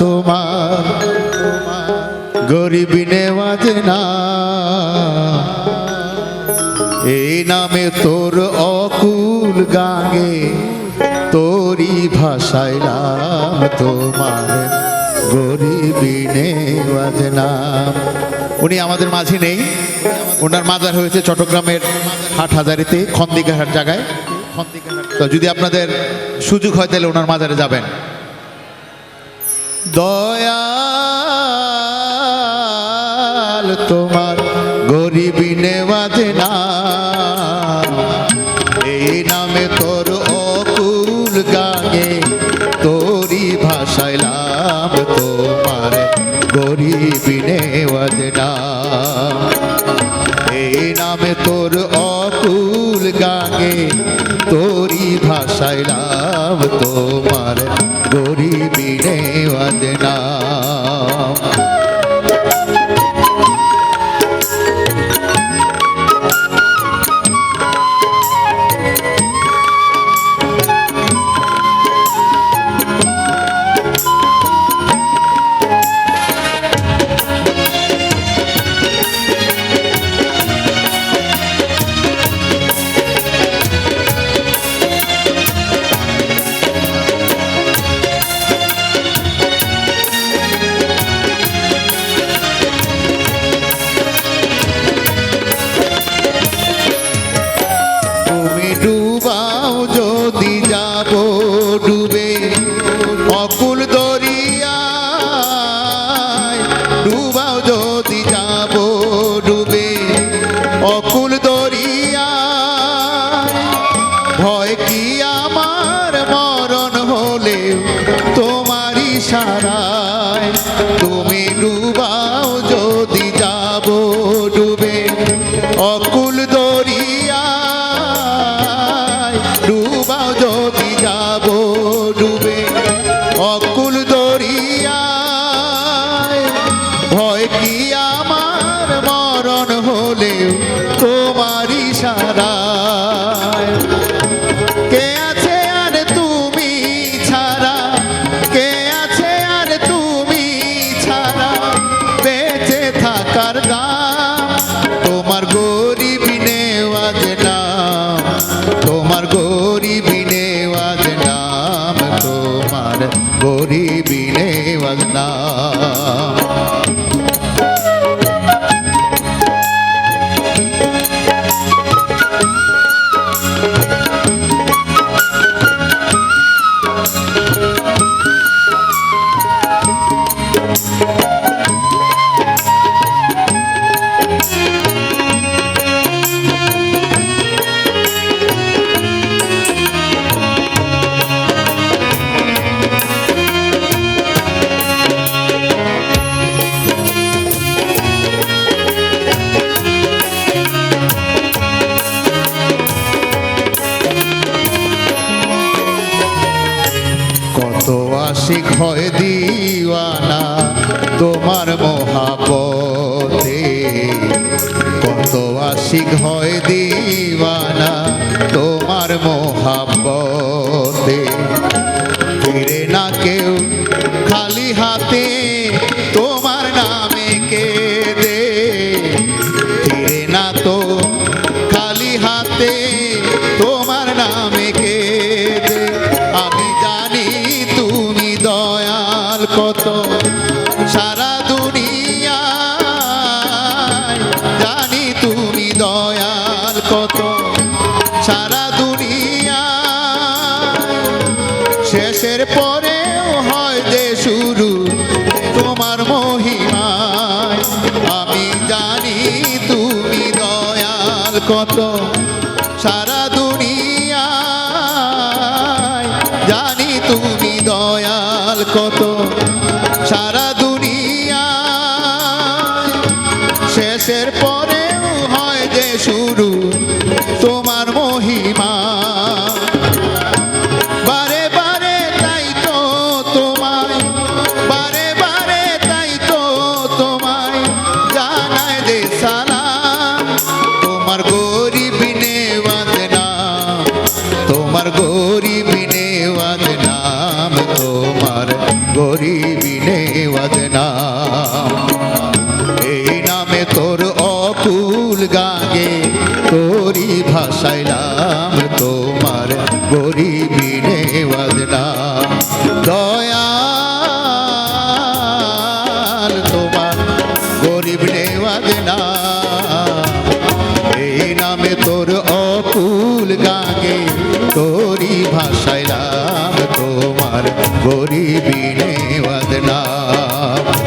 তোমার গরিবি নেওয়াজ না, এই নামে তোর অকুল গাঙে তোরি ভাসাইলাম তোমার গরিবি নেওয়াজ নাম। উনি আমাদের মাঝে নেই, ওনার মাজার হয়েছে চট্টগ্রামের হাটহাজারিতে খন্দিকাহাট জায়গায়। তো যদি আপনাদের সুযোগ হয় তাহলে ওনার মাজারে যাবেন। দয়াল তোমার গরিবি নেওয়াজ না, এই নামে তোর অকুল গাঙে তোরি ভাসাইলাম তোমার গরিবি নেওয়াজ না, এই নামে তোর অকুল গাঙে তোরি ভাসাইলাম তোমার গরিবি নেওয়াজ না। ডুবাও যদি যাব ডুবে অকুল দরিয়ায়, ডুবাও যদি যাব ডুবে অকুল দরিয়ায়, ভয় কি আমার মরণ হলে তোমার ইশারায়, তুমি ডুবাও যদি যাব ডুবে অকুল দরিয়ায়, ডুবাও যদি যাব ডুবে অকুল দরিয়ায়, ভয় কি আমার মরণ হলে তোমার ইশারায়, কে আছে আর তুমি ছাড়া, কে আছে আর তুমি ছাড়া, বেঁচে থাকার দাম তোমার গরিবি নেওয়াজ নাম, তোমার গরিবি নেওয়াজ নাম, তোমার গরিবি নেওয়াজ নাম। কত আশিক হয় দিওয়ানা তোমার মহাপতে, কত আশিক হয় দিওয়ানা তোমার মহাপতে, ফিরে না কেউ খালি হাতে তোমার নামে কেঁদে, ফিরে না তো খালি হাতে তোমার নামে কেঁদে, আমি জানি তুমি দয়াল কত সারা দুনিয়ায়, জানি তুমি দয়াল কত সারা দুনিয়ায়, শেষের পরেও হয় যে শুরু তোমার মহিমায়, আমি জানি তুমি দয়াল কত সারা দুনিয়ায়, জানি তুমি দয়াল কত সারা দুনিয়ায়, শেষের পরেও হয় যে শুরু তোমার মহিমা, বারে বারে তাই তো তোমায়, বারে বারে তাই তো তোমায় জানায় যে সালাম, তোমার গরিবি নেওয়াজ নাম, তোমার গরিবি নেওয়াজ নাম, তোমার গরিবি बिने बदनाम